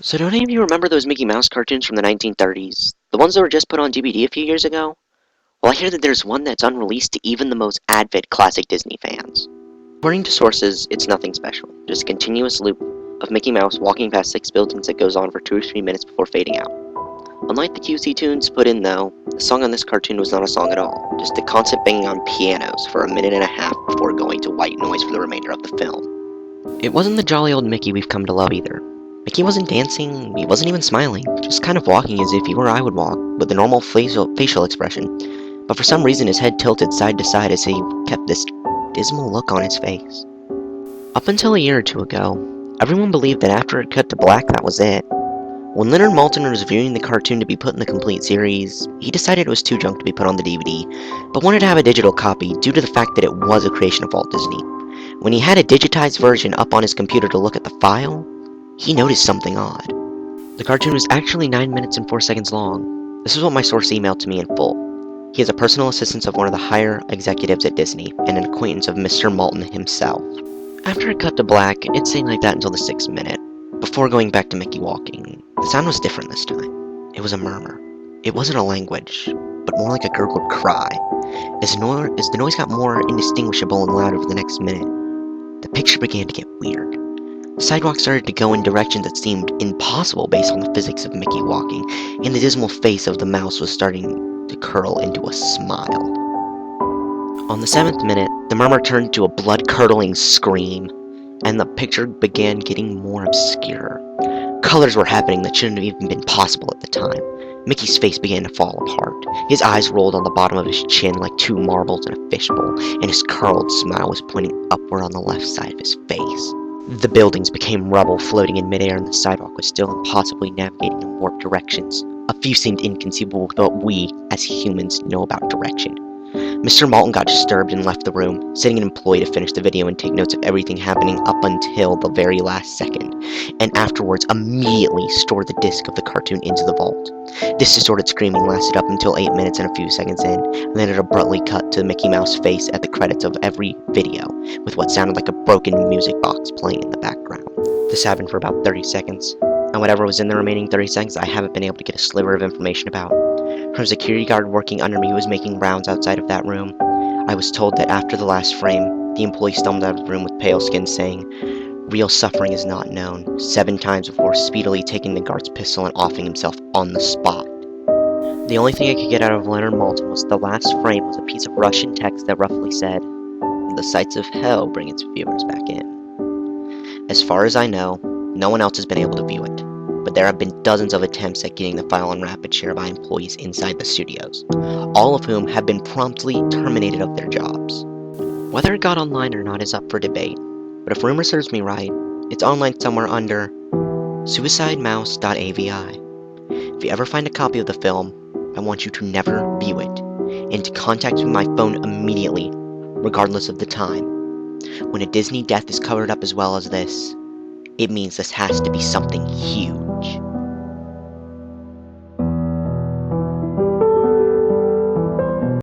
So do any of you remember those Mickey Mouse cartoons from the 1930s? The ones that were just put on DVD a few years ago? Well, I hear that there's one that's unreleased to even the most avid classic Disney fans. According to sources, it's nothing special, just a continuous loop of Mickey Mouse walking past 6 buildings that goes on for 2 or 3 minutes before fading out. Unlike the QC tunes put in though, the song on this cartoon was not a song at all, just a constant banging on pianos for a minute and a half before going to white noise for the remainder of the film. It wasn't the jolly old Mickey we've come to love either. Mickey wasn't dancing, he wasn't even smiling, just kind of walking as if he or I would walk, with a normal facial expression. But for some reason his head tilted side to side as he kept this dismal look on his face. Up until a year or two ago, everyone believed that after it cut to black that was it. When Leonard Maltin was reviewing the cartoon to be put in the complete series, he decided it was too junk to be put on the DVD, but wanted to have a digital copy due to the fact that it was a creation of Walt Disney. When he had a digitized version up on his computer to look at the file, he noticed something odd. The cartoon was actually 9 minutes and 4 seconds long. This is what my source emailed to me in full. He is a personal assistant of one of the higher executives at Disney, and an acquaintance of Mr. Maltin himself. After it cut to black, it stayed like that until the 6th minute, before going back to Mickey walking. The sound was different this time. It was a murmur. It wasn't a language, but more like a gurgled cry. As the noise got more indistinguishable and louder for the next minute, the picture began to get weird. The sidewalk started to go in directions that seemed impossible based on the physics of Mickey walking, and the dismal face of the mouse was starting to curl into a smile. On the 7th minute, the murmur turned to a blood-curdling scream, and the picture began getting more obscure. Colors were happening that shouldn't have even been possible at the time. Mickey's face began to fall apart. His eyes rolled on the bottom of his chin like two marbles in a fishbowl, and his curled smile was pointing upward on the left side of his face. The buildings became rubble floating in midair, and the sidewalk was still impossibly navigating in warped directions. A few seemed inconceivable with what we, as humans, know about direction. Mr. Maltin got disturbed and left the room, setting an employee to finish the video and take notes of everything happening up until the very last second, and afterwards immediately stored the disc of the cartoon into the vault. This distorted screaming lasted up until 8 minutes and a few seconds in, and then it abruptly cut to Mickey Mouse face at the credits of every video, with what sounded like a broken music box playing in the background. This happened for about 30 seconds, and whatever was in the remaining 30 seconds I haven't been able to get a sliver of information about. From a security guard working under me who was making rounds outside of that room, I was told that after the last frame, the employee stumbled out of the room with pale skin saying, "Real suffering is not known," 7 times before speedily taking the guard's pistol and offing himself on the spot. The only thing I could get out of Leonard Maltin was the last frame was a piece of Russian text that roughly said, "The sights of hell bring its viewers back in." As far as I know, no one else has been able to view it, but there have been dozens of attempts at getting the file on rapid share by employees inside the studios, all of whom have been promptly terminated of their jobs. Whether it got online or not is up for debate, but if rumor serves me right, it's online somewhere under Mouse.avi. If you ever find a copy of the film, I want you to never view it, and to contact me my phone immediately, regardless of the time. When a Disney death is covered up as well as this, it means this has to be something huge.